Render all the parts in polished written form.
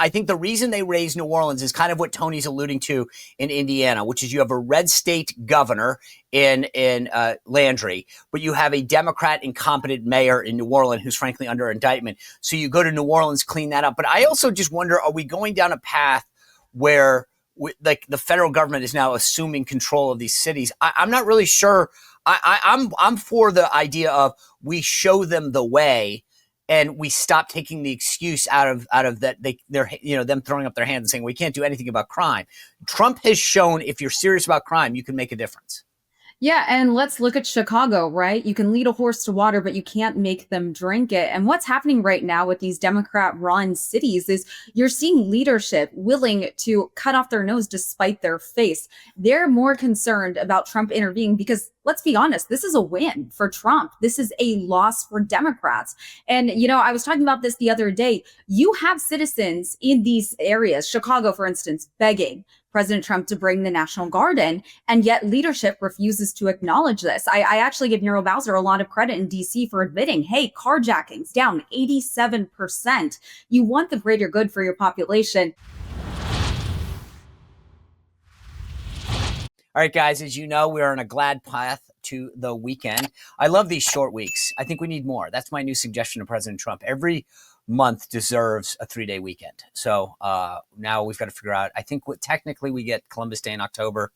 I think the reason they raised New Orleans is kind of what Tony's alluding to in Indiana, which is you have a red state governor in Landry, but you have a Democrat incompetent mayor in New Orleans who's frankly under indictment. So you go to New Orleans, clean that up. But I also just wonder, are we going down a path where like the federal government is now assuming control of these cities? I'm not really sure. I'm for the idea of we show them the way and we stop taking the excuse out of that they're them throwing up their hands and saying we can't do anything about crime. Trump has shown if you're serious about crime, you can make a difference. Yeah, and let's look at Chicago, right? You can lead a horse to water, but you can't make them drink it. And what's happening right now with these Democrat-run cities is you're seeing leadership willing to cut off their nose despite their face. They're more concerned about Trump intervening because, let's be honest, this is a win for Trump. This is a loss for Democrats. And, I was talking about this the other day. You have citizens in these areas, Chicago, for instance, begging President Trump to bring the National Guard in, and yet leadership refuses to acknowledge this. I actually give Muriel Bowser a lot of credit in D.C. for admitting, hey, carjackings down 87%. You want the greater good for your population. All right, guys, as you know, we're on a glad path to the weekend. I love these short weeks. I think we need more. That's my new suggestion to President Trump. Every month deserves a 3-day weekend. So now we've got to figure out, I think technically we get Columbus Day in October,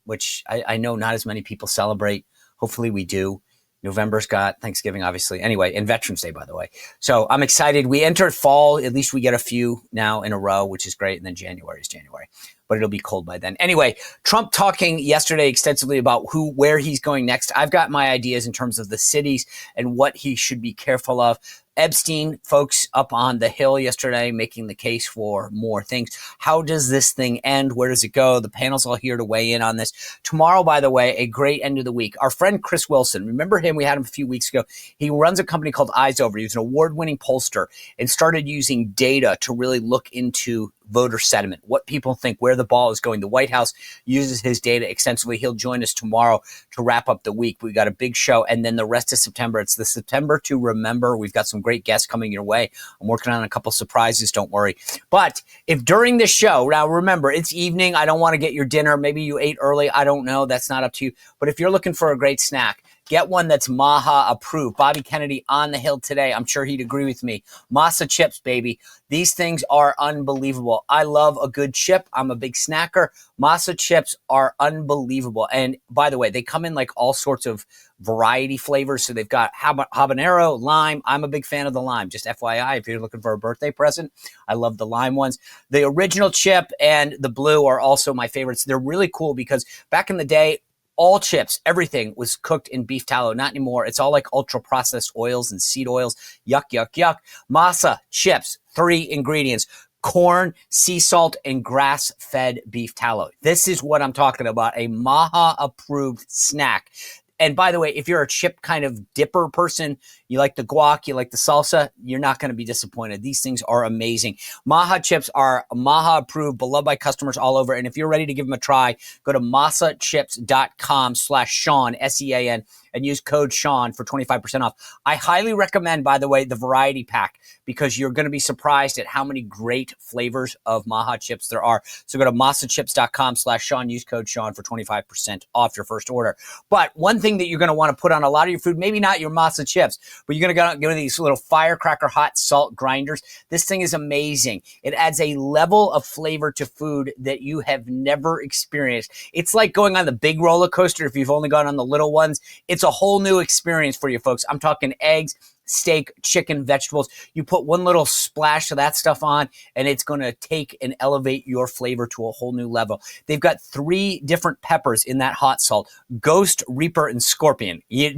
which I know not as many people celebrate. Hopefully we do. November's got Thanksgiving, obviously. Anyway, and Veterans Day, by the way. So I'm excited. We entered fall. At least we get a few now in a row, which is great. And then January is January. But it'll be cold by then. Anyway, Trump talking yesterday extensively about where he's going next. I've got my ideas in terms of the cities and what he should be careful of. Epstein, folks up on the Hill yesterday making the case for more things. How does this thing end? Where does it go? The panel's all here to weigh in on this. Tomorrow, by the way, a great end of the week. Our friend Chris Wilson, remember him? We had him a few weeks ago. He runs a company called Eyes Over. He was an award-winning pollster and started using data to really look into voter sentiment, what people think, where the ball is going. The White House uses his data extensively. He'll join us tomorrow to wrap up the week. We got a big show. And then the rest of September, it's the September to remember. We've got some great guests coming your way. I'm working on a couple surprises. Don't worry. But if during this show, now remember, it's evening. I don't want to get your dinner. Maybe you ate early. I don't know. That's not up to you. But if you're looking for a great snack, get one that's Maha approved. Bobby Kennedy on the Hill today. I'm sure he'd agree with me. Masa Chips, baby. These things are unbelievable. I love a good chip. I'm a big snacker. Masa Chips are unbelievable. And by the way, they come in like all sorts of variety flavors. So they've got habanero, lime. I'm a big fan of the lime. Just FYI, if you're looking for a birthday present, I love the lime ones. The original chip and the blue are also my favorites. They're really cool because back in the day, all chips, everything was cooked in beef tallow. Not anymore. It's all like ultra processed oils and seed oils. Yuck, yuck, yuck. Masa Chips, 3 ingredients: corn, sea salt, and grass-fed beef tallow. This is what I'm talking about, a Maha-approved snack. And by the way, if you're a chip kind of dipper person, you like the guac, you like the salsa, you're not going to be disappointed. These things are amazing. Maha chips are Maha approved, beloved by customers all over. And if you're ready to give them a try, go to masachips.com/Sean, S-E-A-N, and use code Sean for 25% off. I highly recommend, by the way, the variety pack because you're going to be surprised at how many great flavors of Maha chips there are. So go to masachips.com/Sean, use code Sean for 25% off your first order. But one thing that you're going to want to put on a lot of your food, maybe not your Masa chips, but you're going to go to these little Firecracker hot salt grinders. This thing is amazing. It adds a level of flavor to food that you have never experienced. It's like going on the big roller coaster if you've only gone on the little ones. It's a whole new experience for you folks. I'm talking eggs, steak, chicken, vegetables. You put one little splash of that stuff on, and it's going to take and elevate your flavor to a whole new level. They've got 3 different peppers in that hot salt: Ghost, Reaper, and Scorpion. You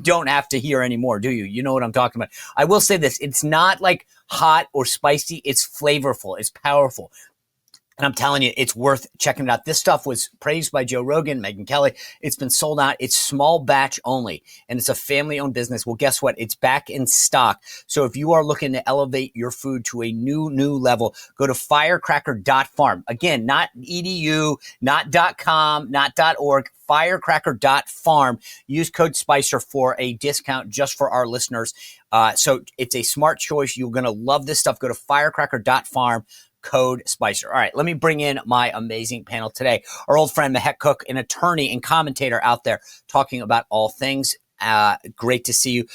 don't have to hear anymore, do you? You know what I'm talking about. I will say this. It's not like hot or spicy. It's flavorful. It's powerful. And I'm telling you, it's worth checking it out. This stuff was praised by Joe Rogan, Megyn Kelly. It's been sold out. It's small batch only, and it's a family-owned business. Well, guess what? It's back in stock. So if you are looking to elevate your food to a new level, go to firecracker.farm. Again, not edu, not .com, not .org, firecracker.farm. Use code SPICER for a discount just for our listeners. So it's a smart choice. You're going to love this stuff. Go to firecracker.farm. Code SPICER. All right, let me bring in my amazing panel today. Our old friend Mahek Cook, an attorney and commentator out there talking about all things. Great to see you.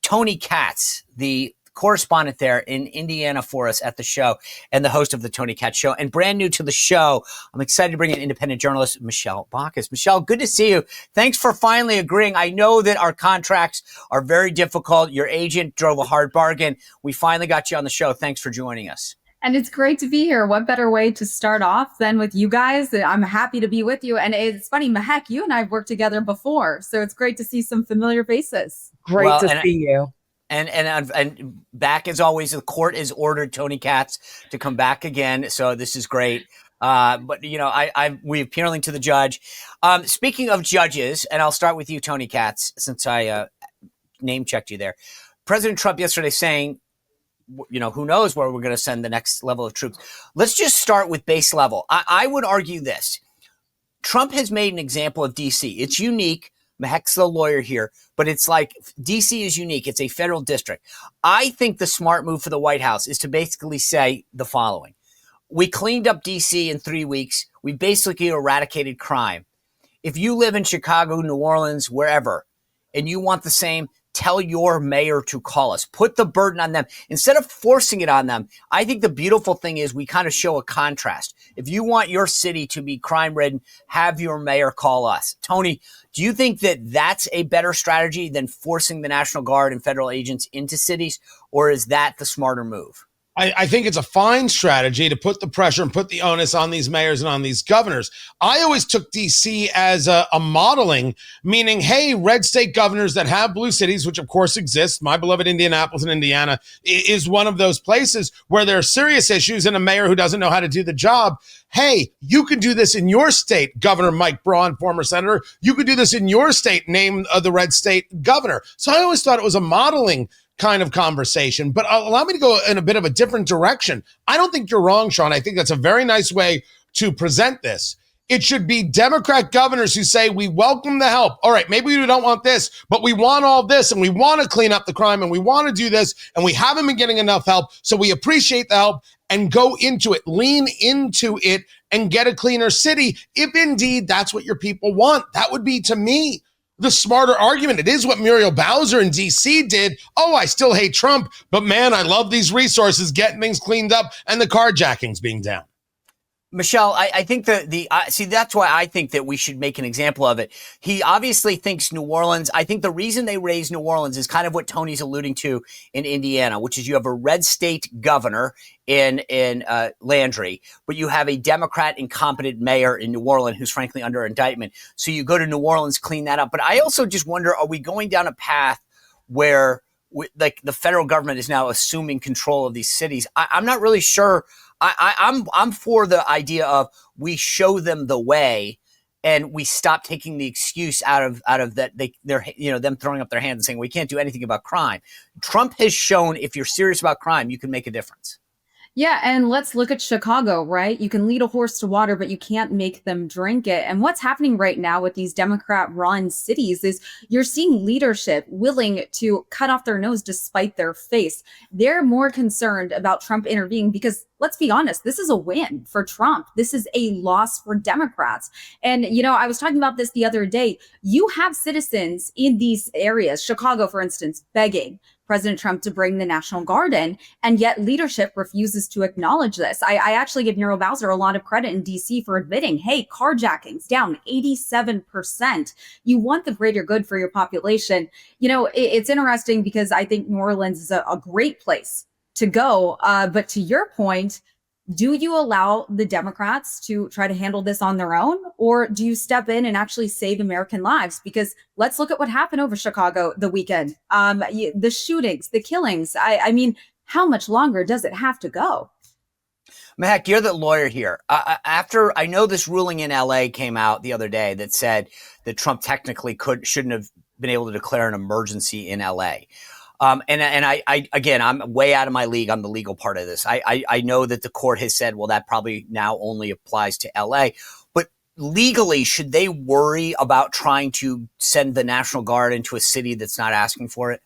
Tony Katz, the correspondent there in Indiana for us at the show and the host of the Tony Katz Show. And brand new to the show, I'm excited to bring in independent journalist Michelle Bacchus. Michelle, good to see you. Thanks for finally agreeing. I know that our contracts are very difficult. Your agent drove a hard bargain. We finally got you on the show. Thanks for joining us. And it's great to be here. What better way to start off than with you guys? I'm happy to be with you. And it's funny, Mahek, you and I have worked together before. So it's great to see some familiar faces. Great to see you. And back as always, the court has ordered Tony Katz to come back again. So this is great. But you know, we appealing to the judge. Speaking of judges, and I'll start with you, Tony Katz, since I name checked you there. President Trump yesterday saying, you know, who knows where we're going to send the next level of troops. Let's just start with base level. I would argue this. Trump has made an example of D.C. It's unique. Mahek's the lawyer here, but it's like D.C. is unique. It's a federal district. I think the smart move for the White House is to basically say the following. We cleaned up D.C. in 3 weeks. We basically eradicated crime. If you live in Chicago, New Orleans, wherever, and you want the same, tell your mayor to call us. Put the burden on them. Instead of forcing it on them, I think the beautiful thing is we kind of show a contrast. If you want your city to be crime-ridden, have your mayor call us. Tony, do you think that that's a better strategy than forcing the National Guard and federal agents into cities, or is that the smarter move? I think it's a fine strategy to put the pressure and put the onus on these mayors and on these governors. I always took D.C. as a modeling, meaning, hey, red state governors that have blue cities, which of course exist. My beloved Indianapolis in Indiana is one of those places where there are serious issues and a mayor who doesn't know how to do the job. Hey, you can do this in your state, Governor Mike Braun, former senator. You could do this in your state, name the red state governor. So I always thought it was a modeling kind of conversation, but allow me to go in a bit of a different direction. I don't think you're wrong, Sean. I think that's a very nice way to present this. It should be Democrat governors who say, we welcome the help. All right, maybe we don't want this, but we want all this, and we want to clean up the crime, and we want to do this, and we haven't been getting enough help, so we appreciate the help, and go into it, lean into it, and get a cleaner city, if indeed that's what your people want. That would be, to me, the smarter argument. It is what Muriel Bowser in D.C. did. Oh, I still hate Trump, but man, I love these resources, getting things cleaned up and the carjackings being down. Michelle, I think see, that's why I think that we should make an example of it. He obviously thinks New Orleans. I think the reason they raised New Orleans is kind of what Tony's alluding to in Indiana, which is you have a red state governor in Landry, but you have a Democrat incompetent mayor in New Orleans who's frankly under indictment. So you go to New Orleans, clean that up. But I also just wonder, are we going down a path where like the federal government is now assuming control of these cities? I'm not really sure. I'm for the idea of we show them the way and we stop taking the excuse out of that they're them throwing up their hands and saying we can't do anything about crime. Trump has shown if you're serious about crime, you can make a difference. Yeah, and let's look at Chicago, right? You can lead a horse to water, but you can't make them drink it. And what's happening right now with these Democrat-run cities is you're seeing leadership willing to cut off their nose despite their face. They're more concerned about Trump intervening because, let's be honest, this is a win for Trump. This is a loss for Democrats. And, I was talking about this the other day. You have citizens in these areas, Chicago, for instance, begging President Trump to bring the National Guard in, and yet leadership refuses to acknowledge this. I actually give Muriel Bowser a lot of credit in D.C. for admitting, hey, carjackings down 87%. You want the greater good for your population. It's interesting because I think New Orleans is a great place to go. But to your point, do you allow the Democrats to try to handle this on their own, or do you step in and actually save American lives? Because let's look at what happened over Chicago the weekend. The shootings, the killings. I mean, how much longer does it have to go? Mahek, you're the lawyer here. After I know this ruling in LA came out the other day that said that Trump technically shouldn't have been able to declare an emergency in LA. And I again, I'm way out of my league. I'm the legal part of this. I know that the court has said, well, that probably now only applies to LA. But legally, should they worry about trying to send the National Guard into a city that's not asking for it?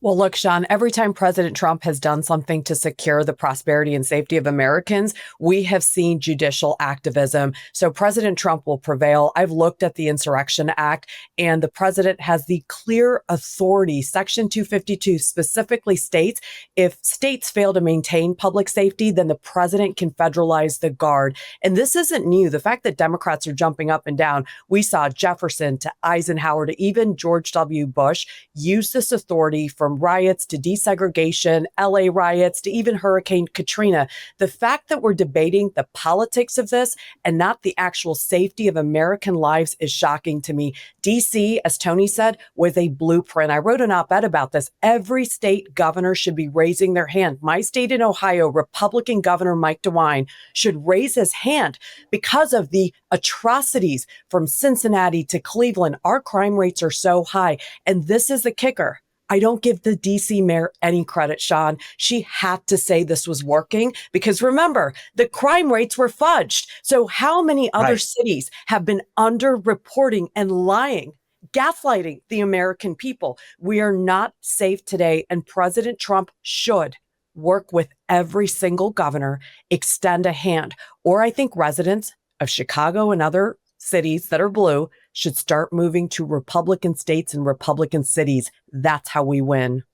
Well, look, Sean, every time President Trump has done something to secure the prosperity and safety of Americans, we have seen judicial activism. So President Trump will prevail. I've looked at the Insurrection Act, and the president has the clear authority. Section 252 specifically states if states fail to maintain public safety, then the president can federalize the Guard. And this isn't new. The fact that Democrats are jumping up and down, we saw Jefferson to Eisenhower to even George W. Bush use this authority from riots to desegregation, LA riots to even Hurricane Katrina. The fact that we're debating the politics of this and not the actual safety of American lives is shocking to me. DC, as Tony said, was a blueprint. I wrote an op-ed about this. Every state governor should be raising their hand. My state in Ohio, Republican Governor Mike DeWine should raise his hand because of the atrocities from Cincinnati to Cleveland. Our crime rates are so high. And this is the kicker. I don't give the DC mayor any credit, Sean. She had to say this was working because remember, the crime rates were fudged. So how many other cities have been underreporting and lying, gaslighting the American people? We are not safe today, and President Trump should work with every single governor, extend a hand, or I think residents of Chicago and other cities that are blue should start moving to Republican states and Republican cities. That's how we win.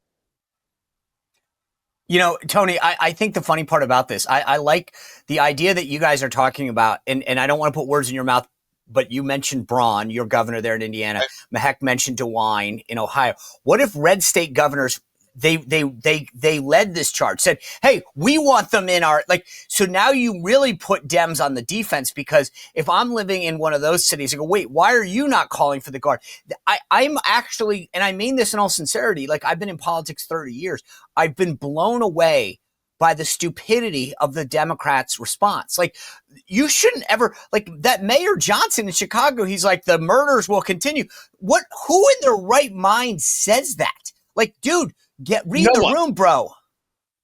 You know, Tony, I think the funny part about this, I like the idea that you guys are talking about, and I don't want to put words in your mouth, but you mentioned Braun, your governor there in Indiana. Mahek mentioned DeWine in Ohio. What if red state governors, they led this charge, said, hey, we want them in our, like, so now you really put Dems on the defense, because if I'm living in one of those cities, I go, wait, why are you not calling for the Guard? I'm actually, and I mean this in all sincerity, like I've been in politics 30 years. I've been blown away by the stupidity of the Democrats' response. Like, you shouldn't ever, like that Mayor Johnson in Chicago, he's like, the murders will continue. Who in their right mind says that? Like, dude, read the room, bro.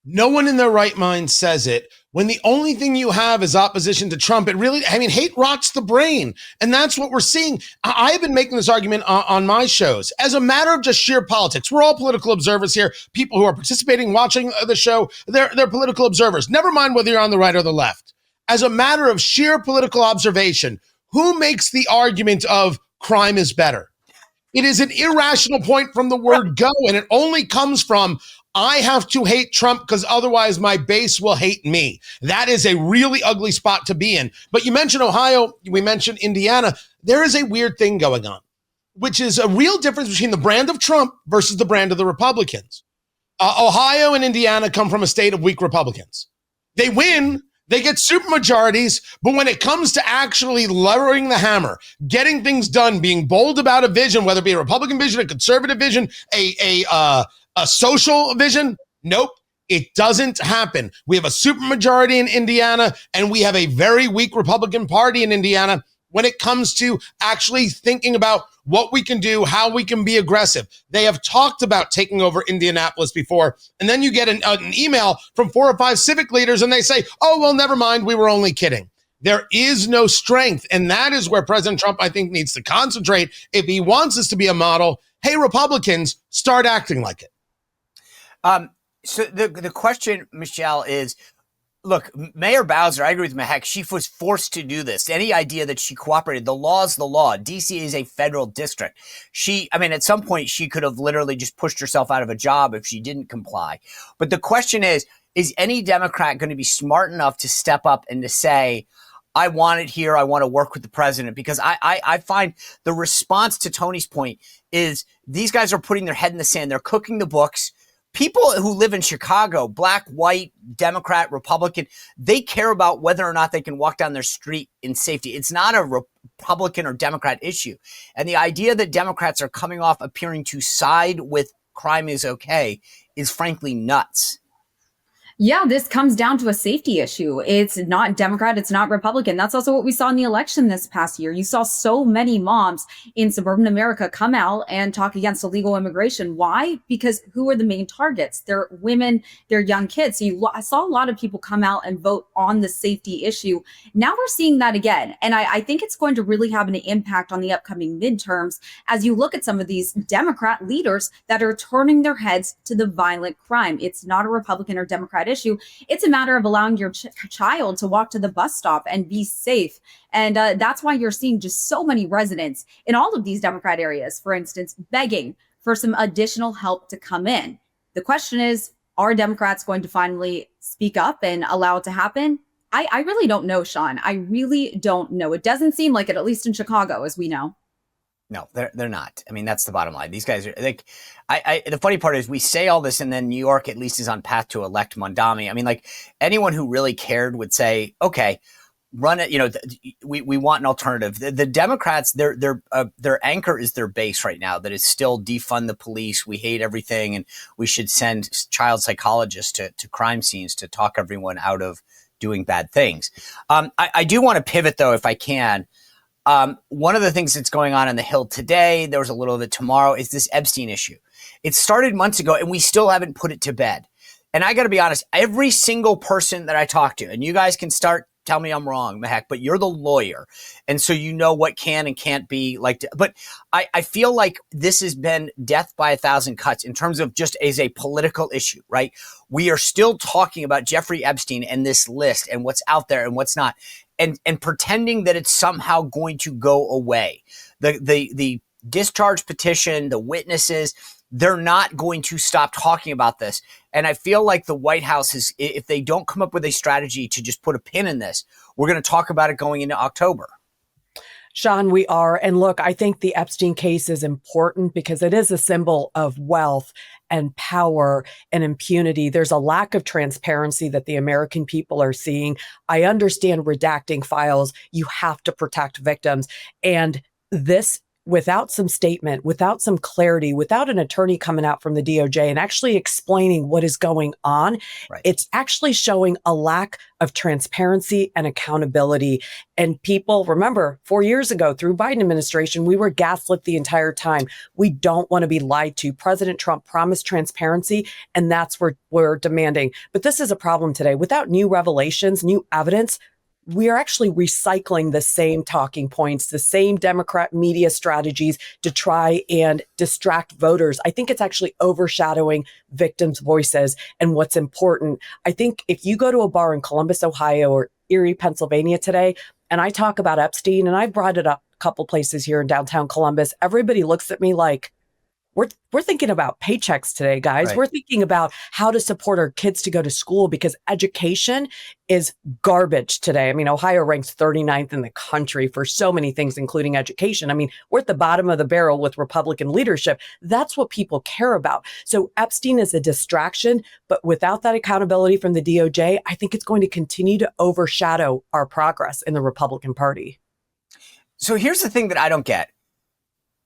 No one in their right mind says it when the only thing you have is opposition to Trump. It really, I mean, hate rots the brain. And that's what we're seeing. I've been making this argument on my shows as a matter of just sheer politics. We're all political observers here. People who are participating, watching the show, they're political observers. Never mind whether you're on the right or the left. As a matter of sheer political observation, who makes the argument of crime is better? It is an irrational point from the word go, and it only comes from, I have to hate Trump because otherwise my base will hate me. That is a really ugly spot to be in. But you mentioned Ohio, we mentioned Indiana. There is a weird thing going on, which is a real difference between the brand of Trump versus the brand of the Republicans. Ohio and Indiana come from a state of weak Republicans. They win. They get supermajorities, but when it comes to actually lowering the hammer, getting things done, being bold about a vision, whether it be a Republican vision, a conservative vision, a social vision, nope, it doesn't happen. We have a supermajority in Indiana, and we have a very weak Republican Party in Indiana when it comes to actually thinking about what we can do, how we can be aggressive. They have talked about taking over Indianapolis before, and then you get an email from 4 or 5 civic leaders, and they say, oh, well, never mind, we were only kidding. There is no strength, and that is where President Trump, I think, needs to concentrate if he wants us to be a model. Hey, Republicans, start acting like it. So the question, Michelle, is, look, Mayor Bowser, I agree with Mahek. She was forced to do this. Any idea that she cooperated, the law is the law. D.C. is a federal district. At some point, she could have literally just pushed herself out of a job if she didn't comply. But the question is any Democrat going to be smart enough to step up and to say, I want it here, I want to work with the president? Because I find the response to Tony's point is these guys are putting their head in the sand. They're cooking the books. People who live in Chicago, black, white, Democrat, Republican, they care about whether or not they can walk down their street in safety. It's not a Republican or Democrat issue. And the idea that Democrats are coming off appearing to side with crime is okay is frankly nuts. Yeah, this comes down to a safety issue. It's not Democrat, it's not Republican. That's also what we saw in the election this past year. You saw so many moms in suburban America come out and talk against illegal immigration. Why? Because who are the main targets? They're women, they're young kids. So I saw a lot of people come out and vote on the safety issue. Now we're seeing that again. And I think it's going to really have an impact on the upcoming midterms as you look at some of these Democrat leaders that are turning their heads to the violent crime. It's not a Republican or Democrat issue. It's a matter of allowing your child to walk to the bus stop and be safe. And that's why you're seeing just so many residents in all of these Democrat areas, for instance, begging for some additional help to come in. The question is, are Democrats going to finally speak up and allow it to happen? I really don't know, Sean. I really don't know. It doesn't seem like it, at least in Chicago, as we know. No, they're not. I mean, that's the bottom line. These guys are like, the funny part is we say all this and then New York at least is on path to elect Mondami. I mean, like anyone who really cared would say, okay, run it. You know, we want an alternative. The Democrats, their anchor is their base right now. That is still defund the police. We hate everything. And we should send child psychologists to crime scenes to talk everyone out of doing bad things. I do want to pivot though, if I can. One of the things that's going on the Hill today, there was a little of it tomorrow, is this Epstein issue. It started months ago and we still haven't put it to bed. And I got to be honest, every single person that I talk to, and you guys can tell me I'm wrong, Mahek, but you're the lawyer. And so you know what can and can't be like. But I feel like this has been death by a thousand cuts in terms of just as a political issue, right? We are still talking about Jeffrey Epstein and this list and what's out there and what's not. And pretending that it's somehow going to go away. The discharge petition, the witnesses, they're not going to stop talking about this. And I feel like the White House is, if they don't come up with a strategy to just put a pin in this, we're going to talk about it going into October. Sean, we are. And look, I think the Epstein case is important because it is a symbol of wealth and power and impunity. There's a lack of transparency that the American people are seeing. I understand redacting files. You have to protect victims. And this, without some statement, without some clarity, without an attorney coming out from the DOJ and actually explaining what is going on, right, it's actually showing a lack of transparency and accountability. And people, remember, 4 years ago through Biden administration, we were gaslit the entire time. We don't want to be lied to. President Trump promised transparency, and that's what we're demanding. But this is a problem today. Without new revelations, new evidence, we are actually recycling the same talking points, the same Democrat media strategies to try and distract voters. I think it's actually overshadowing victims' voices and what's important. I think if you go to a bar in Columbus, Ohio or Erie, Pennsylvania today, and I talk about Epstein, and I brought it up a couple places here in downtown Columbus, everybody looks at me like, we're thinking about paychecks today, guys. Right. We're thinking about how to support our kids to go to school because education is garbage today. I mean, Ohio ranks 39th in the country for so many things, including education. I mean, we're at the bottom of the barrel with Republican leadership. That's what people care about. So Epstein is a distraction, but without that accountability from the DOJ, I think it's going to continue to overshadow our progress in the Republican Party. So here's the thing that I don't get.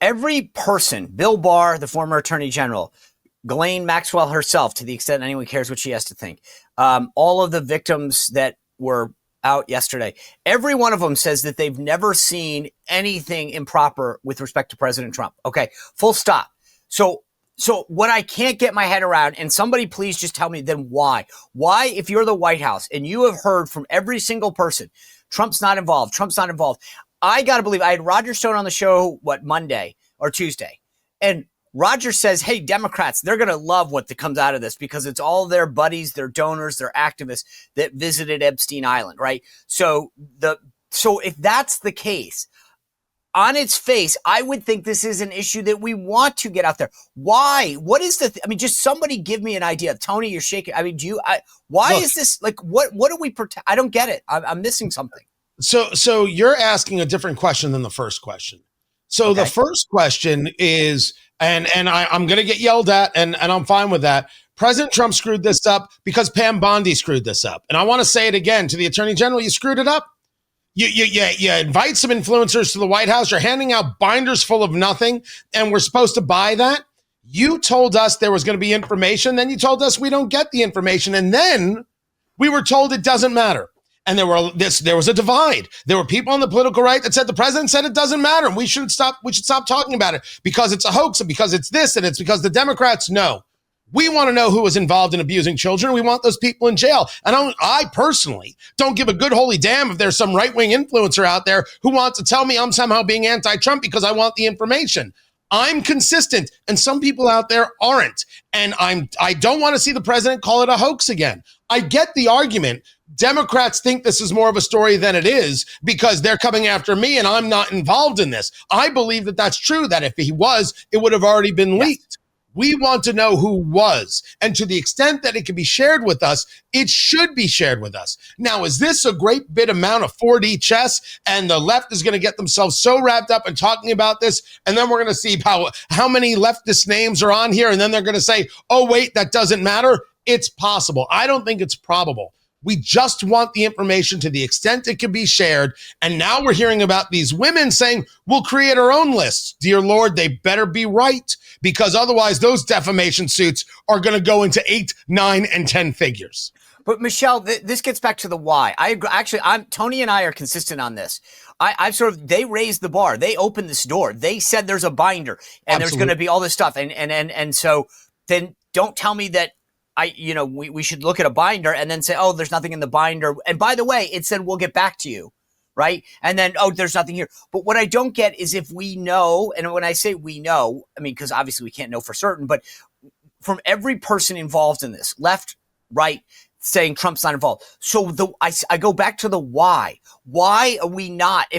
Every person, Bill Barr, the former attorney general, Ghislaine Maxwell herself, to the extent anyone cares what she has to think, all of the victims that were out yesterday, every one of them says that they've never seen anything improper with respect to President Trump. Okay, full stop. So what I can't get my head around, and somebody please just tell me then why? Why, if you're the White House and you have heard from every single person, Trump's not involved, Trump's not involved. I got to believe, I had Roger Stone on the show, Monday or Tuesday. And Roger says, hey, Democrats, they're going to love what comes out of this because it's all their buddies, their donors, their activists that visited Epstein Island, right? So if that's the case, on its face, I would think this is an issue that we want to get out there. Why? What is I mean, just somebody give me an idea. Tony, you're shaking. I mean, why is this, like, what do we protect? I don't get it. I'm missing something. So you're asking a different question than the first question. So okay. The first question is, and I'm going to get yelled at, and I'm fine with that. President Trump screwed this up because Pam Bondi screwed this up. And I want to say it again to the Attorney General, you screwed it up. You invite some influencers to the White House. You're handing out binders full of nothing, and we're supposed to buy that. You told us there was going to be information. Then you told us we don't get the information. And then we were told it doesn't matter. And there was a divide. There were people on the political right that said the president said it doesn't matter. And we should stop talking about it because it's a hoax and because it's this and it's because the Democrats know. We want to know who was involved in abusing children. We want those people in jail. And I personally don't give a good holy damn if there's some right-wing influencer out there who wants to tell me I'm somehow being anti-Trump because I want the information. I'm consistent, and some people out there aren't. And I don't want to see the president call it a hoax again. I get the argument. Democrats think this is more of a story than it is because they're coming after me and I'm not involved in this. I believe that that's true, that if he was, it would have already been leaked. We want to know who was. And to the extent that it can be shared with us, it should be shared with us. Now, is this a great bit amount of 4D chess and the left is going to get themselves so wrapped up in talking about this? And then we're going to see how many leftist names are on here. And then they're going to say, oh, wait, that doesn't matter. It's possible. I don't think it's probable. We just want the information to the extent it can be shared. And now we're hearing about these women saying, we'll create our own lists. Dear Lord, they better be right, because otherwise those defamation suits are going to go into 8, 9, and 10 figures. But Michelle, this gets back to the why. I agree. Actually, Tony and I are consistent on this. They raised the bar. They opened this door. They said there's a binder and there's going to be all this stuff. And so then don't tell me that we should look at a binder and then say, oh, there's nothing in the binder. And by the way, it said, we'll get back to you. Right. And then, oh, there's nothing here. But what I don't get is if we know, and when I say we know, I mean, because obviously we can't know for certain, but from every person involved in this, left, right, saying Trump's not involved. So I go back to the why. Why are we not?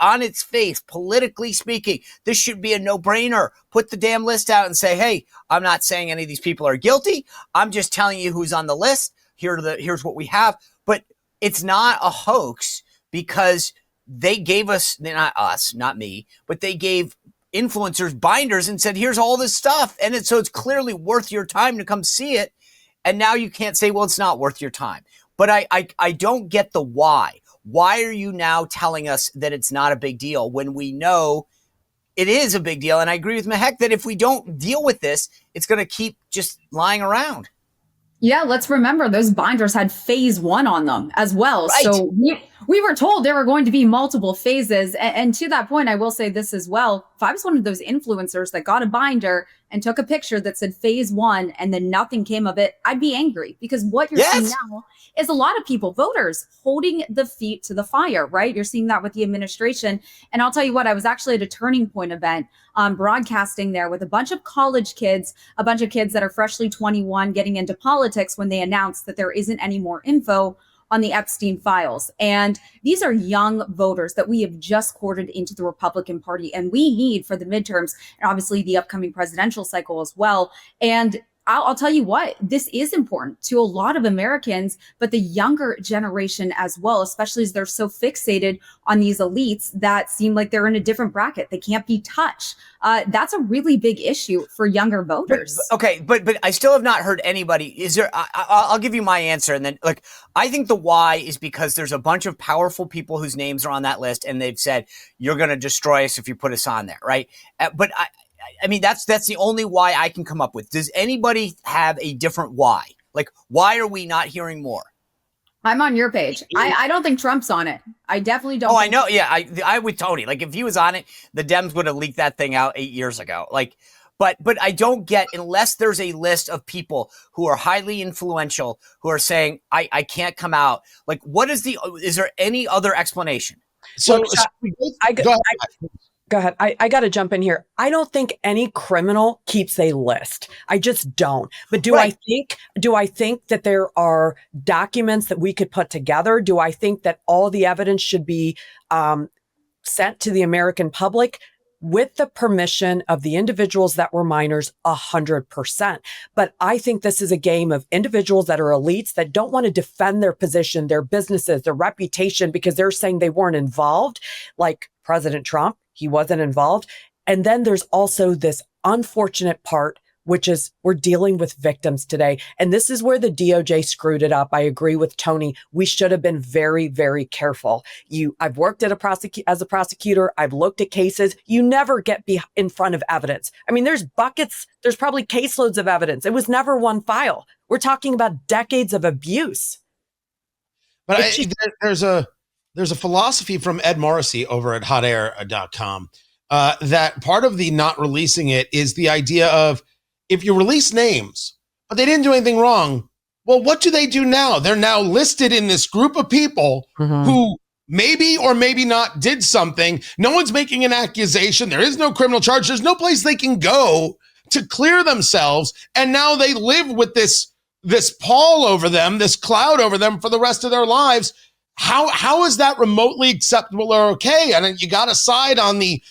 On its face, politically speaking, this should be a no-brainer. Put the damn list out and say, hey, I'm not saying any of these people are guilty. I'm just telling you who's on the list. Here's what we have. But it's not a hoax because they gave us, not us, not me, but they gave influencers binders and said, here's all this stuff. And so it's clearly worth your time to come see it. And now you can't say, well, it's not worth your time. But I don't get the why. Why are you now telling us that it's not a big deal when we know it is a big deal? And I agree with Mehek that if we don't deal with this, it's going to keep just lying around. Yeah, let's remember those binders had phase 1 on them as well. Right. So we were told there were going to be multiple phases. And to that point, I will say this as well. If I was one of those influencers that got a binder and took a picture that said phase 1 and then nothing came of it, I'd be angry because what you're seeing now is a lot of people, voters, holding the feet to the fire, right? You're seeing that with the administration. And I'll tell you what, I was actually at a Turning Point event broadcasting there with a bunch of college kids, a bunch of kids that are freshly 21 getting into politics when they announced that there isn't any more info on the Epstein files. And these are young voters that we have just courted into the Republican Party and we need for the midterms and obviously the upcoming presidential cycle as well. And I'll tell you what, this is important to a lot of Americans, but the younger generation as well, especially as they're so fixated on these elites that seem like they're in a different bracket. They can't be touched. That's a really big issue for younger voters. But I still have not heard anybody. Is there? I'll give you my answer, and then I think the why is because there's a bunch of powerful people whose names are on that list, and they've said you're going to destroy us if you put us on there, right? But I mean, that's the only why I can come up with. Does anybody have a different why? Why are we not hearing more? I'm on your page. I don't think Trump's on it. I definitely don't. Oh, I know. Yeah, I with Tony. If he was on it, the Dems would have leaked that thing out 8 years ago. But I don't get, unless there's a list of people who are highly influential who are saying, I can't come out. Is there any other explanation? So Go ahead. I got to jump in here. I don't think any criminal keeps a list. I just don't. But do I think that there are documents that we could put together? Do I think that all the evidence should be sent to the American public? With the permission of the individuals that were minors, 100%. But I think this is a game of individuals that are elites that don't want to defend their position, their businesses, their reputation, because they're saying they weren't involved. Like President Trump, he wasn't involved. And then there's also this unfortunate part which is we're dealing with victims today. And this is where the DOJ screwed it up. I agree with Tony. We should have been very, very careful. I've worked as a prosecutor. I've looked at cases. You never get in front of evidence. I mean, there's probably caseloads of evidence. It was never one file. We're talking about decades of abuse. But there's a philosophy from Ed Morrissey over at hotair.com that part of the not releasing it is the idea of, if you release names, but they didn't do anything wrong, well, what do they do now? They're now listed in this group of people who maybe or maybe not did something. No one's making an accusation. There is no criminal charge. There's no place they can go to clear themselves. And now they live with this pall over them, this cloud over them for the rest of their lives. How is that remotely acceptable or okay? And you got to side on the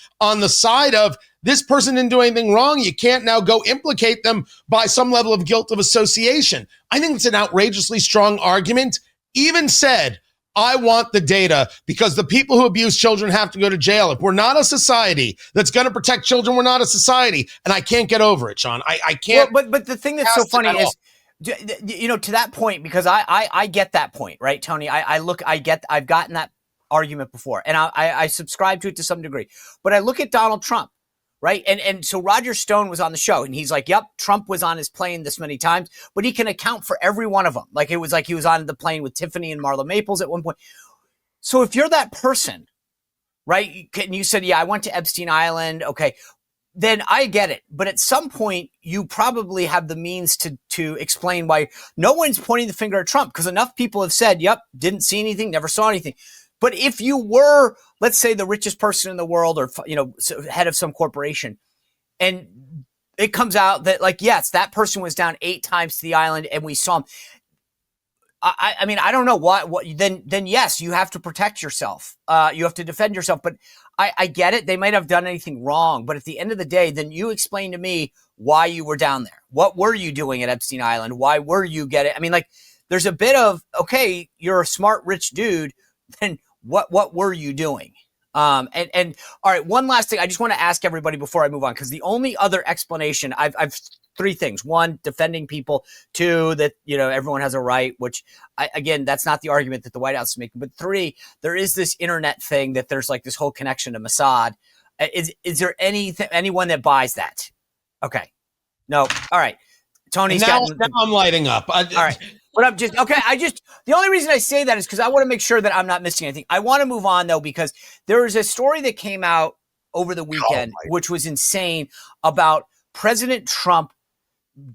side of, this person didn't do anything wrong. You can't now go implicate them by some level of guilt of association. I think it's an outrageously strong argument. Even said, I want the data because the people who abuse children have to go to jail. If we're not a society that's going to protect children, we're not a society. And I can't get over it, Sean. I can't. Well, but the thing that's so funny is, you know, to that point, because I get that point, right, Tony? I've gotten that argument before, and I subscribe to it to some degree. But I look at Donald Trump. Right. And so Roger Stone was on the show and he's like, yep, Trump was on his plane this many times, but he can account for every one of them. Like it was like he was on the plane with Tiffany and Marla Maples at one point. So if you're that person, right, and you said, yeah, I went to Epstein Island. OK, then I get it. But at some point, you probably have the means to explain why no one's pointing the finger at Trump, because enough people have said, yep, didn't see anything, never saw anything. But if you were, let's say, the richest person in the world, or, you know, head of some corporation, and it comes out that, like, yes, that person was down 8 times to the island and we saw him. I mean, I don't know what then yes, you have to protect yourself. You have to defend yourself. But I get it. They might have done anything wrong. But at the end of the day, then you explain to me why you were down there. What were you doing at Epstein Island? Why were you I mean, like, there's a bit of, okay, you're a smart, rich dude. Then what were you doing? And all right, one last thing I just want to ask everybody before I move on, because the only other explanation I've 3 things: 1, defending people; 2, that, you know, everyone has a right, which again, that's not the argument that the White House is making. But 3, there is this internet thing that there's like this whole connection to Mossad. Is there anyone that buys that? Okay, no, all right. Tony's now I'm lighting up. All right. But I'm just, okay, the only reason I say that is because I want to make sure that I'm not missing anything. I want to move on, though, because there was a story that came out over the weekend, which was insane, about President Trump.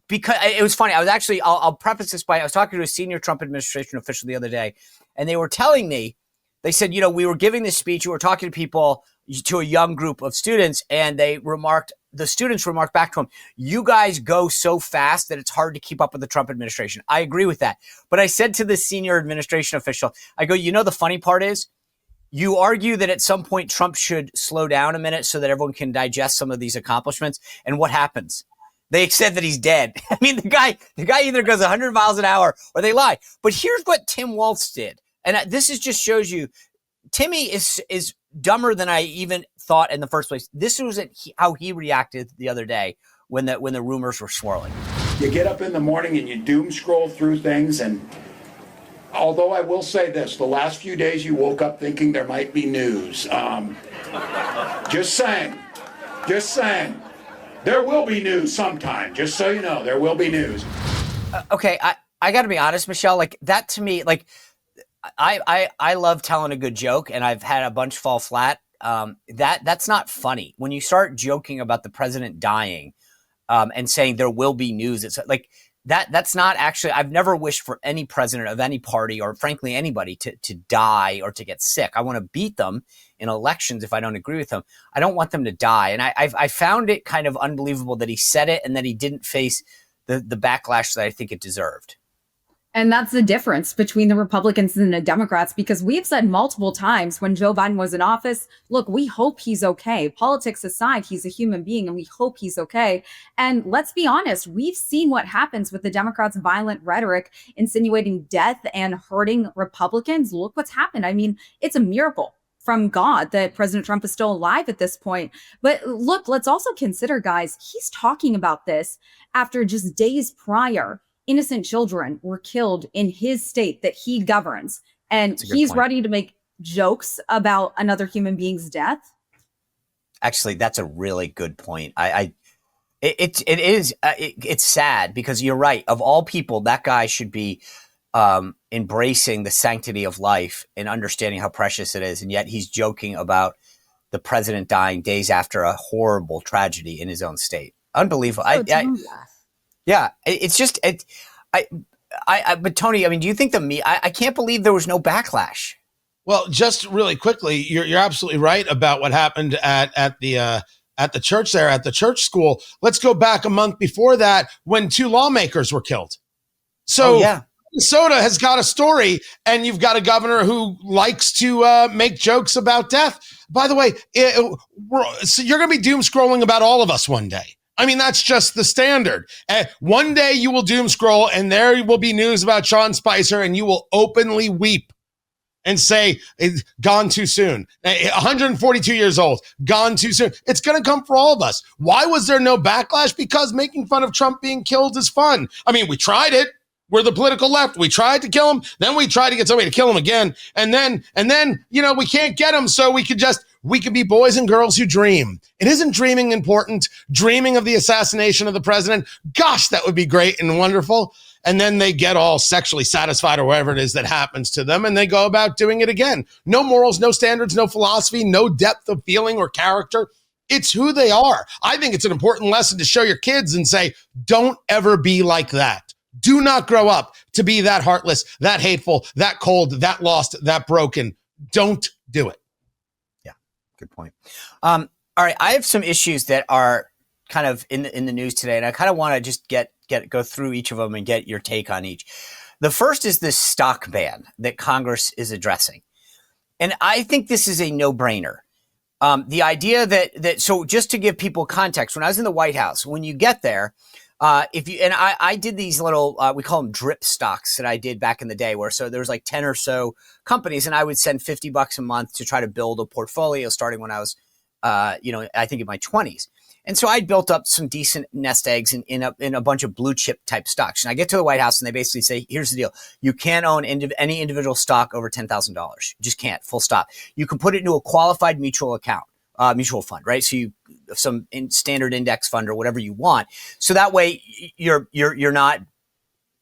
Because it was funny. I was actually, I'll preface this by, I was talking to a senior Trump administration official the other day, and they were telling me, they said, you know, we were giving this speech, we were talking to people, to a young group of students, and the students remarked back to him, you guys go so fast that it's hard to keep up with the Trump administration. I agree with that. But I said to the senior administration official, I go, you know, the funny part is, you argue that at some point Trump should slow down a minute so that everyone can digest some of these accomplishments. And what happens? They said that he's dead. I mean, the guy either goes 100 miles an hour or they lie. But here's what Tim Walz did. And this just shows you, Timmy is dumber than I even thought in the first place. This was how he reacted the other day when the rumors were swirling. You get up in the morning and you doom scroll through things, and although I will say this, the last few days you woke up thinking there might be news. Just saying. There will be news sometime, just so you know, there will be news. Okay, I got to be honest, Michelle, like that to me, like I love telling a good joke, and I've had a bunch fall flat. That's not funny. When you start joking about the president dying, and saying there will be news, it's like that's not actually, I've never wished for any president of any party, or frankly anybody, to die or to get sick. I want to beat them in elections if I don't agree with them. I don't want them to die. And I found it kind of unbelievable that he said it and that he didn't face the backlash that I think it deserved. And that's the difference between the Republicans and the Democrats, because we've said multiple times when Joe Biden was in office, look, we hope he's okay. Politics aside, he's a human being and we hope he's okay. And let's be honest, we've seen what happens with the Democrats' violent rhetoric, insinuating death and hurting Republicans. Look what's happened. I mean, it's a miracle from God that President Trump is still alive at this point. But look, let's also consider, guys, he's talking about this after just days prior, innocent children were killed in his state that he governs. And he's ready to make jokes about another human being's death. Actually, that's a really good point. It's sad because you're right. Of all people, that guy should be embracing the sanctity of life and understanding how precious it is. And yet he's joking about the president dying days after a horrible tragedy in his own state. Unbelievable. Yeah, it's just, but Tony, I mean, do you think I can't believe there was no backlash. Well, just really quickly, you're absolutely right about what happened at the church there, at the church school. Let's go back a month before that when 2 lawmakers were killed. So Minnesota has got a story, and you've got a governor who likes to make jokes about death. By the way, so you're going to be doom scrolling about all of us one day. I mean, that's just the standard. One day you will doom scroll, and there will be news about Sean Spicer, and you will openly weep and say, gone too soon. 142 years old, gone too soon. It's going to come for all of us. Why was there no backlash? Because making fun of Trump being killed is fun. I mean, we tried it. We're the political left. We tried to kill him. Then we tried to get somebody to kill him again. And then, we can't get him. So we can be boys and girls who dream. It isn't dreaming important. Dreaming of the assassination of the president. Gosh, that would be great and wonderful. And then they get all sexually satisfied or whatever it is that happens to them, and they go about doing it again. No morals, no standards, no philosophy, no depth of feeling or character. It's who they are. I think it's an important lesson to show your kids and say, don't ever be like that. Do not grow up to be that heartless, that hateful, that cold, that lost, that broken. Don't do it. Yeah, good point. All right, I have some issues that are kind of in the news today, and I kind of want to just go through each of them and get your take on each. The first is this stock ban that Congress is addressing. And I think this is a no-brainer. The idea so just to give people context, when I was in the White House, when you get there, I did these little, we call them drip stocks that I did back in the day so there was like 10 or so companies, and I would send $50 a month to try to build a portfolio starting when I was, I think in my 20s. And so I built up some decent nest eggs in a bunch of blue chip type stocks. And I get to the White House and they basically say, here's the deal. You can't own any individual stock over $10,000. You just can't, full stop. You can put it into a qualified mutual fund, right? So some standard index fund or whatever you want. So that way you're not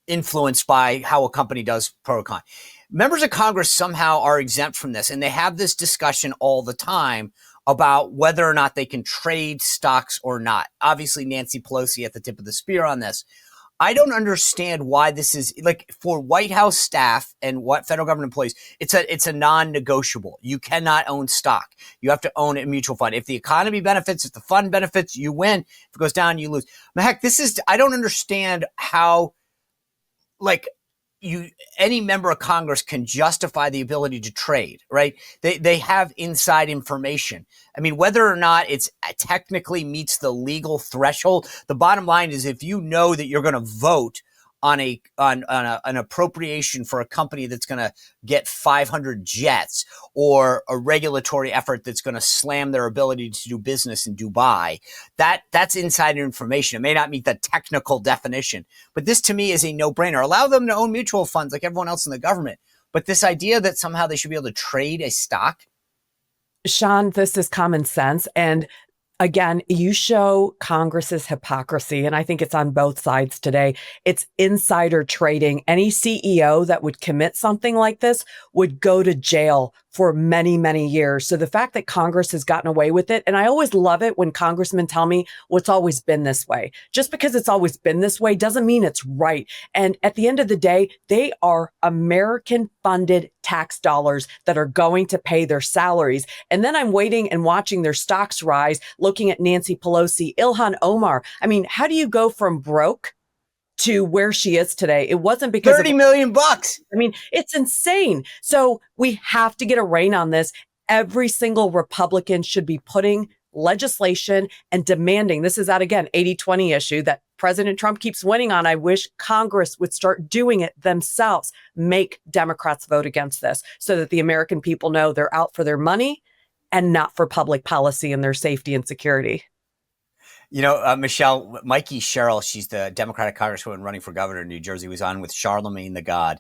influenced by how a company does pro or con. Members of Congress somehow are exempt from this. And they have this discussion all the time about whether or not they can trade stocks or not. Obviously, Nancy Pelosi at the tip of the spear on this. I don't understand why this is like for White House staff and what federal government employees. It's a non-negotiable. You cannot own stock. You have to own a mutual fund. If the economy benefits, if the fund benefits, you win. If it goes down, you lose. But heck, I don't understand how any member of Congress can justify the ability to trade, right? They have inside information. I mean, whether or not it's technically meets the legal threshold, the bottom line is if you know that you're going to vote on an appropriation for a company that's going to get 500 jets or a regulatory effort that's going to slam their ability to do business in Dubai, that's insider information. It may not meet the technical definition, but this to me is a no-brainer. Allow them to own mutual funds like everyone else in the government. But this idea that somehow they should be able to trade a stock. Sean, this is common sense. And again, you show Congress's hypocrisy, and I think it's on both sides today. It's insider trading. Any CEO that would commit something like this would go to jail for many, many years. So the fact that Congress has gotten away with it, and I always love it when congressmen tell me, well, it's always been this way. Just because it's always been this way doesn't mean it's right. And at the end of the day, they are American-funded tax dollars that are going to pay their salaries. And then I'm waiting and watching their stocks rise, looking at Nancy Pelosi, Ilhan Omar. I mean, how do you go from broke to where she is today? It wasn't because $30 million. I mean, it's insane. So we have to get a rein on this. Every single Republican should be putting legislation and demanding, this is that again, 80-20 issue that President Trump keeps winning on. I wish Congress would start doing it themselves. Make Democrats vote against this so that the American people know they're out for their money and not for public policy and their safety and security. You know, Michelle, Mikey Sherrill, she's the Democratic Congresswoman running for governor in New Jersey, was on with Charlemagne the God.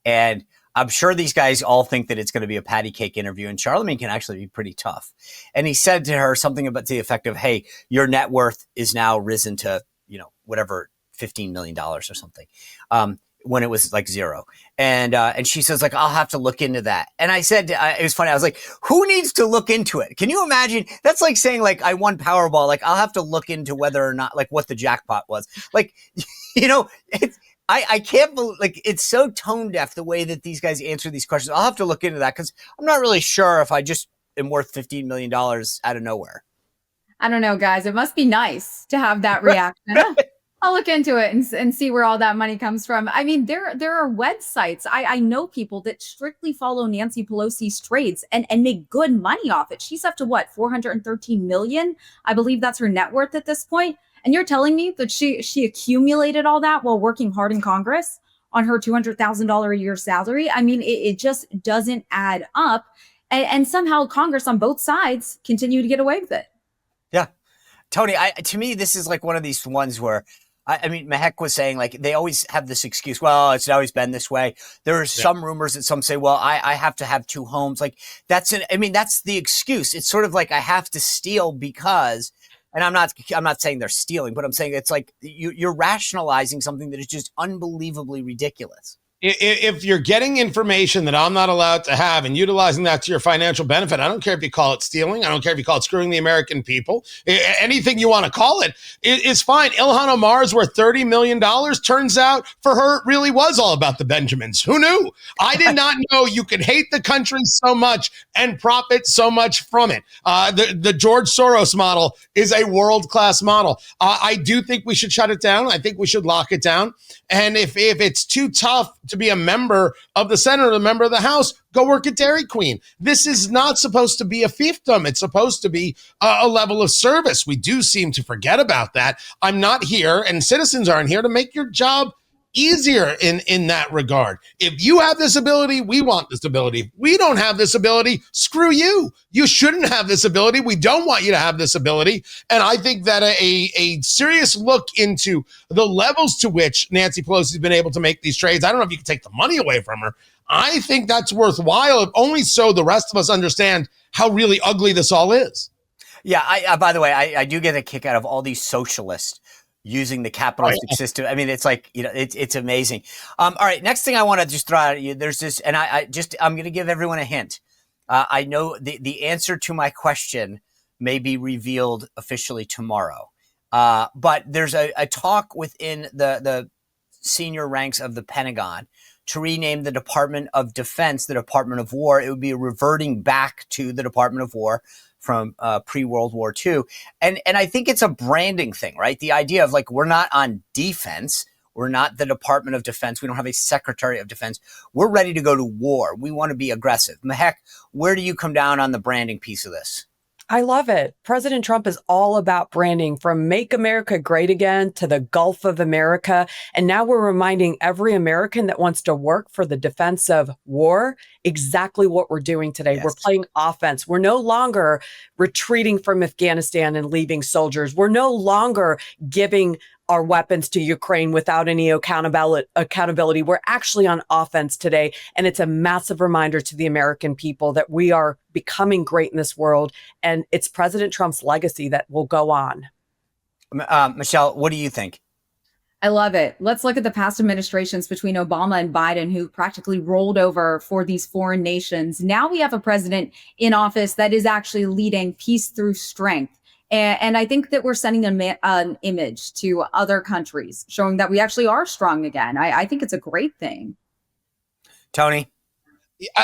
And I'm sure these guys all think that it's going to be a patty cake interview, and Charlemagne can actually be pretty tough. And he said to her something about the effect of, hey, your net worth is now risen to, whatever, $15 million or something, when it was like zero. And she says, like, I'll have to look into that. And I said, it was funny. I was like, who needs to look into it? Can you imagine? That's like saying, like, I won Powerball. Like, I'll have to look into whether or not, like, what the jackpot was. Like, I can't believe, like, it's so tone deaf the way that these guys answer these questions. I'll have to look into that because I'm not really sure if I just am worth $15 million out of nowhere. I don't know, guys. It must be nice to have that reaction. I'll look into it and see where all that money comes from. I mean, there are websites. I know people that strictly follow Nancy Pelosi's trades and make good money off it. She's up to what, 413 million? I believe that's her net worth at this point. And you're telling me that she accumulated all that while working hard in Congress on her $200,000 a year salary? I mean, it just doesn't add up. And somehow Congress on both sides continue to get away with it. Yeah. Tony, to me, this is like one of these ones where, I mean, Mehek was saying, like, they always have this excuse. Well, it's always been this way. There are some rumors that some say, well, I have to have two homes. Like, that's the excuse. It's sort of like I have to steal because, and I'm not saying they're stealing, but I'm saying it's like you're rationalizing something that is just unbelievably ridiculous. If you're getting information that I'm not allowed to have and utilizing that to your financial benefit, I don't care if you call it stealing. I don't care if you call it screwing the American people. Anything you want to call it is fine. Ilhan Omar is worth $30 million. Turns out for her, it really was all about the Benjamins. Who knew? I did not know you could hate the country so much and profit so much from it. The George Soros model is a world-class model. I do think we should shut it down. I think we should lock it down. And if it's too tough to be a member of the Senate or a member of the House, go work at Dairy Queen. This is not supposed to be a fiefdom. It's supposed to be a level of service. We do seem to forget about that. I'm not here, and citizens aren't here to make your job easier in that regard. If you have this ability, we want this ability. If we don't have this ability, screw you. You shouldn't have this ability. We don't want you to have this ability. And I think that a serious look into the levels to which Nancy Pelosi has been able to make these trades, I don't know if you can take the money away from her. I think that's worthwhile, if only so the rest of us understand how really ugly this all is. Yeah, I by the way, I do get a kick out of all these socialists using the capitalistic system. I mean, it's like, it's amazing. All right. Next thing I want to just throw out at you, there's this, and I'm going to give everyone a hint. I know the answer to my question may be revealed officially tomorrow. But there's a talk within the senior ranks of the Pentagon to rename the Department of Defense the Department of War. It would be reverting back to the Department of War from pre-World War II. And I think it's a branding thing, right? The idea of, like, we're not on defense. We're not the Department of Defense. We don't have a Secretary of Defense. We're ready to go to war. We want to be aggressive. Mehek, where do you come down on the branding piece of this? I love it. President Trump is all about branding, from Make America Great Again to the Gulf of America. And now we're reminding every American that wants to work for the defense of war exactly what we're doing today. Yes. We're playing offense. We're no longer retreating from Afghanistan and leaving soldiers. We're no longer giving our weapons to Ukraine without any accountability. We're actually on offense today. And it's a massive reminder to the American people that we are becoming great in this world. And it's President Trump's legacy that will go on. Michelle, what do you think? I love it. Let's look at the past administrations between Obama and Biden, who practically rolled over for these foreign nations. Now we have a president in office that is actually leading peace through strength. And I think that we're sending an image to other countries, showing that we actually are strong again. I think it's a great thing. Tony?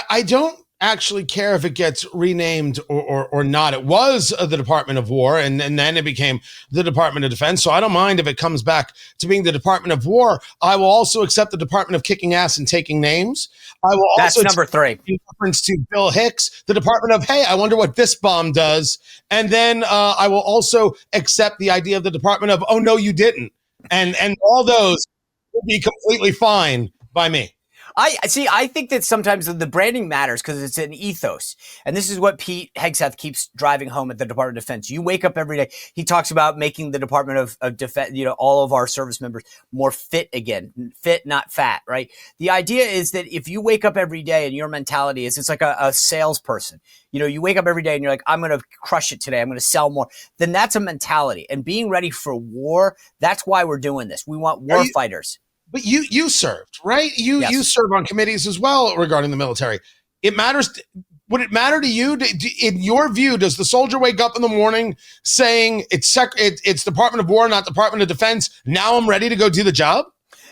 I don't actually care if it gets renamed or not. It was the Department of War, and then it became the Department of Defense. So I don't mind if it comes back to being the Department of War. I will also accept the Department of Kicking Ass and Taking Names. I will also, that's number 3. In reference to Bill Hicks, the Department of, hey, I wonder what this bomb does. And then I will also accept the idea of the Department of, oh, no, you didn't. and all those would be completely fine by me. I think that sometimes the branding matters because it's an ethos. And this is what Pete Hegseth keeps driving home at the Department of Defense. You wake up every day. He talks about making the Department of Defense, all of our service members more fit again. Fit, not fat, right? The idea is that if you wake up every day and your mentality is it's like a salesperson. You wake up every day and you're like, I'm going to crush it today. I'm going to sell more. Then that's a mentality. And being ready for war, that's why we're doing this. We want war fighters. But you served, right? You serve on committees as well regarding the military. It matters. Would it matter to you? In your view, does the soldier wake up in the morning saying it's Department of War, not Department of Defense? Now I'm ready to go do the job?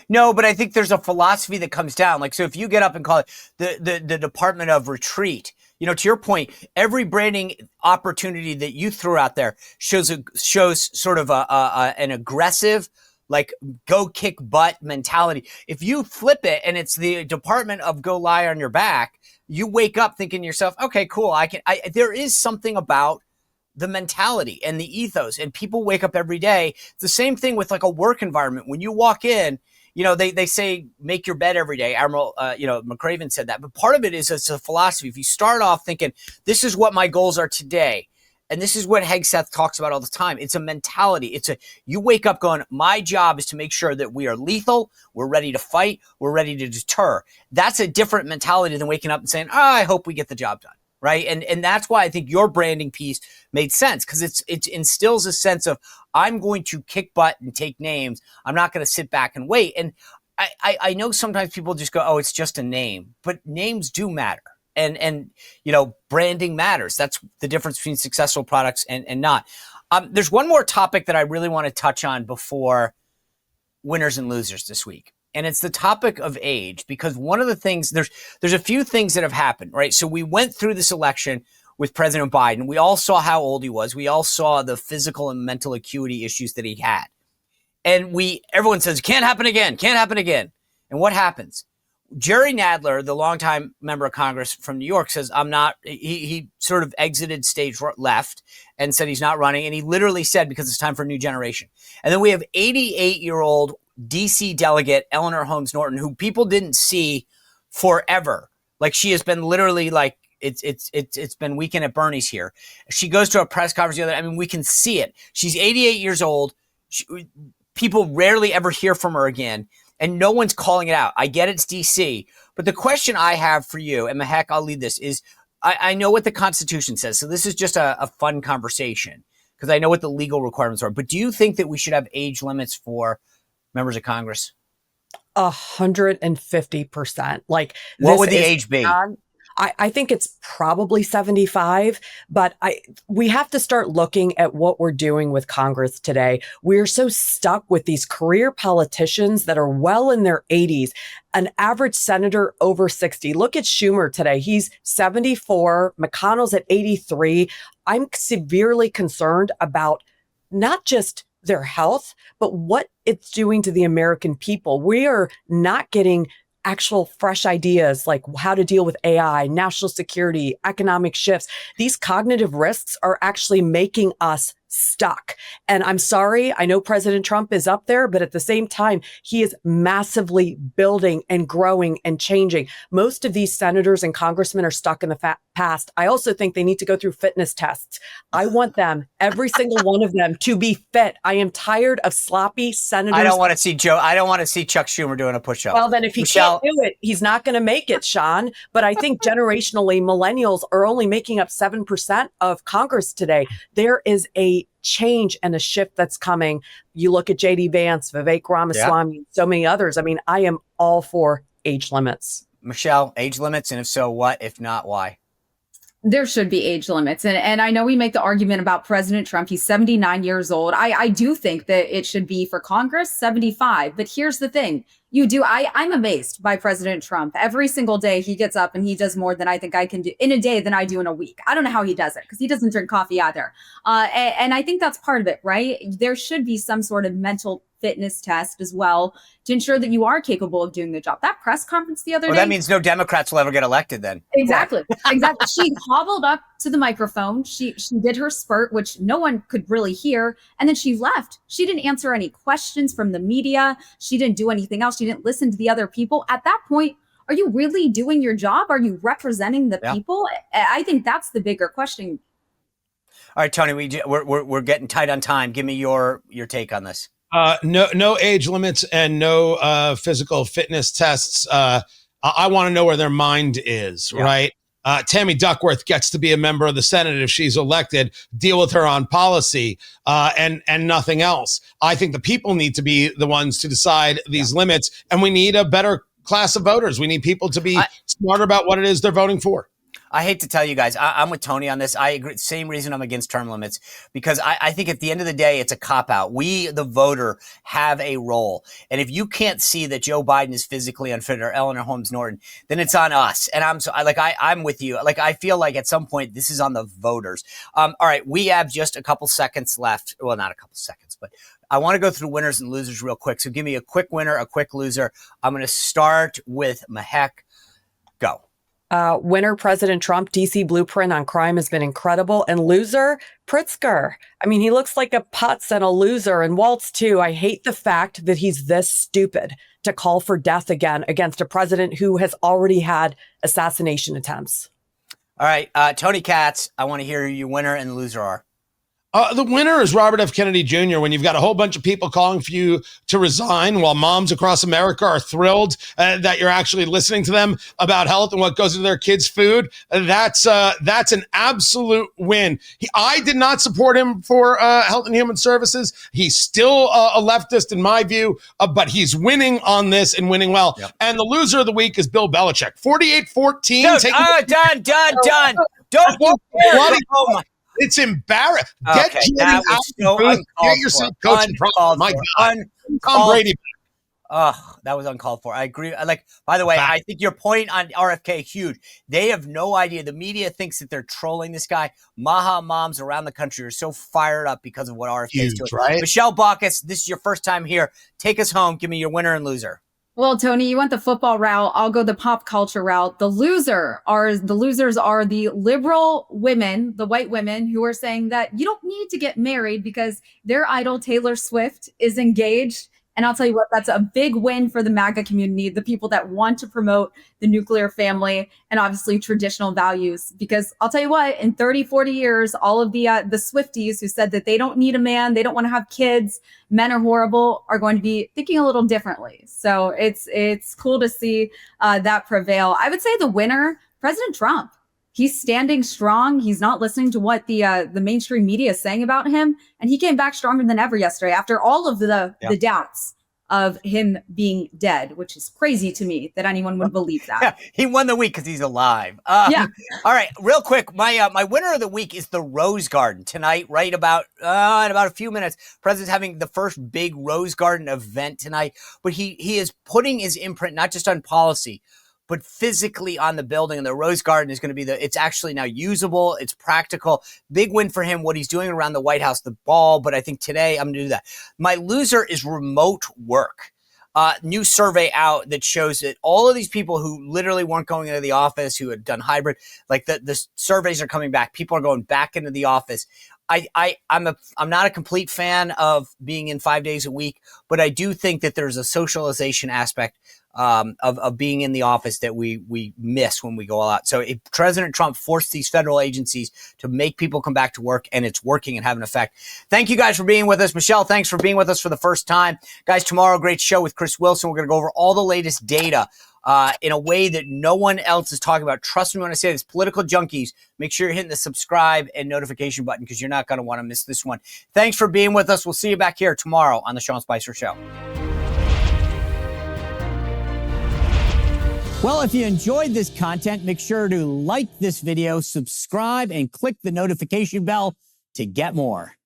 No, but I think there's a philosophy that comes down. Like, so if you get up and call it the Department of Retreat, to your point, every branding opportunity that you threw out there shows sort of an aggressive, like go kick butt mentality. If you flip it and it's the Department of go lie on your back, you wake up thinking to yourself, okay, cool. There is something about the mentality and the ethos, and people wake up every day. It's the same thing with like a work environment. When you walk in, they say, make your bed every day. Admiral, McRaven said that, but part of it is it's a philosophy. If you start off thinking, this is what my goals are today, and this is what Hegseth talks about all the time. It's a mentality. You wake up going, my job is to make sure that we are lethal. We're ready to fight. We're ready to deter. That's a different mentality than waking up and saying, I hope we get the job done. Right. And that's why I think your branding piece made sense, because it instills a sense of I'm going to kick butt and take names. I'm not going to sit back and wait. And I know sometimes people just go, oh, it's just a name, but names do matter. And branding matters. That's the difference between successful products and not. There's one more topic that I really want to touch on before winners and losers this week. And it's the topic of age, because one of the things, there's a few things that have happened, right? So we went through this election with President Biden. We all saw how old he was. We all saw the physical and mental acuity issues that he had. And everyone says, can't happen again, can't happen again. And what happens? Jerry Nadler, the longtime member of Congress from New York, says, I'm not, he sort of exited stage left and said he's not running. And he literally said, because it's time for a new generation. And then we have 88-year-old D.C. delegate Eleanor Holmes Norton, who people didn't see forever. Like, she has been literally like, it's been Weekend at Bernie's here. She goes to a press conference the other, I mean, we can see it. She's 88 years old. People rarely ever hear from her again. And no one's calling it out. I get it's DC. But the question I have for you, and Mahek, I'll lead this, is I know what the Constitution says. So this is just a fun conversation, because I know what the legal requirements are. But do you think that we should have age limits for members of Congress? 150%. Like, what would the age be? I think it's probably 75, but we have to start looking at what we're doing with Congress today. We're so stuck with these career politicians that are well in their 80s, an average senator over 60. Look at Schumer today. He's 74. McConnell's at 83. I'm severely concerned about not just their health, but what it's doing to the American people. We are not getting actual fresh ideas like how to deal with AI, national security, economic shifts. These cognitive risks are actually making us stuck. And I'm sorry, I know President Trump is up there, but at the same time, he is massively building and growing and changing. Most of these senators and congressmen are stuck in the past. I also think they need to go through fitness tests. I want them, every single one of them, to be fit. I am tired of sloppy senators. I don't want to see Chuck Schumer doing a push-up. Well, then if he can't do it, he's not going to make it, Sean. But I think generationally, millennials are only making up 7% of Congress today. There is a change and a shift that's coming. You look at JD Vance, Vivek Ramaswamy, so many others. I mean, I am all for age limits. Michelle, age limits, and if so, what? If not, why? There should be age limits. And I know we make the argument about President Trump. He's 79 years old. I do think that it should be for Congress 75. But here's the thing. I'm amazed by President Trump. Every single day he gets up and he does more than I think I can do in a day than I do in a week. I don't know how he does it, because he doesn't drink coffee either. And I think that's part of it, right? There should be some sort of mental fitness test as well to ensure that you are capable of doing the job. That press conference the other day. That means no Democrats will ever get elected then. Exactly. Exactly. She hobbled up to the microphone. She did her spurt, which no one could really hear. And then she left. She didn't answer any questions from the media. She didn't do anything else. She didn't listen to the other people. At that point, are you really doing your job? Are you representing the people? I think that's the bigger question. All right, Tony, we're getting tight on time. Give me your take on this. No age limits and no physical fitness tests. I want to know where their mind is, right? Tammy Duckworth gets to be a member of the Senate if she's elected. Deal with her on policy and nothing else. I think the people need to be the ones to decide these limits, and we need a better class of voters. We need people to be smarter about what it is they're voting for. I hate to tell you guys, I'm with Tony on this. I agree. Same reason I'm against term limits, because I think at the end of the day, it's a cop-out. We, the voter, have a role. And if you can't see that Joe Biden is physically unfit or Eleanor Holmes Norton, then it's on us. And I'm with you. Like, I feel like at some point, this is on the voters. All right, we have just a couple seconds left. Well, not a couple seconds, but I want to go through winners and losers real quick. So give me a quick winner, a quick loser. I'm going to start with Mahek. Go. Winner, President Trump. DC blueprint on crime has been incredible. And loser, Pritzker. I mean, he looks like a putz and a loser. And Waltz, too. I hate the fact that he's this stupid to call for death again against a president who has already had assassination attempts. All right, Tony Katz, I want to hear who your winner and loser are. The winner is Robert F. Kennedy Jr. When you've got a whole bunch of people calling for you to resign while moms across America are thrilled that you're actually listening to them about health and what goes into their kids' food, that's an absolute win. I did not support him for Health and Human Services. He's still a leftist in my view, but he's winning on this and winning well. Yep. And the loser of the week is Bill Belichick. 48-14. Done. Don't you dare. Oh my. It's embarrassing. Okay, that was so uncalled Get yourself coaching problem. My God. Tom Brady. That was uncalled for. I agree. By the way, I think your point on RFK is huge. They have no idea. The media thinks that they're trolling this guy. Maha moms around the country are so fired up because of what RFK is doing. Right? Michelle Baucus, this is your first time here. Take us home. Give me your winner and loser. Well, Tony, you went the football route. I'll go the pop culture route. The losers are the liberal women, the white women who are saying that you don't need to get married because their idol Taylor Swift is engaged. And I'll tell you what, that's a big win for the MAGA community, the people that want to promote the nuclear family and obviously traditional values. Because I'll tell you what, in 30, 40 years, all of the Swifties who said that they don't need a man, they don't want to have kids, men are horrible, are going to be thinking a little differently. So it's cool to see that prevail. I would say the winner, President Trump. He's standing strong. He's not listening to what the mainstream media is saying about him. And he came back stronger than ever yesterday after all of the doubts of him being dead, which is crazy to me that anyone would believe that. Yeah, he won the week because he's alive. All right, real quick. My winner of the week is the Rose Garden tonight, right about in about a few minutes. President's having the first big Rose Garden event tonight, but he is putting his imprint not just on policy, but physically on the building. And the Rose Garden is going to be it's actually now usable. It's practical. Big win for him, what he's doing around the White House, the ball. But I think today I'm going to do that. My loser is remote work. New survey out that shows that all of these people who literally weren't going into the office, who had done hybrid, like the surveys are coming back. People are going back into the office. I'm not a complete fan of being in 5 days a week, but I do think that there's a socialization aspect of being in the office that we miss when we go all out. So if President Trump forced these federal agencies to make people come back to work, and it's working and have an effect. Thank you guys for being with us. Michelle, thanks for being with us for the first time. Guys, tomorrow, great show with Chris Wilson. We're going to go over all the latest data in a way that no one else is talking about. Trust me when I say this, political junkies, make sure you're hitting the subscribe and notification button because you're not going to want to miss this one. Thanks for being with us. We'll see you back here tomorrow on the Sean Spicer Show. Well, if you enjoyed this content, make sure to like this video, subscribe, and click the notification bell to get more.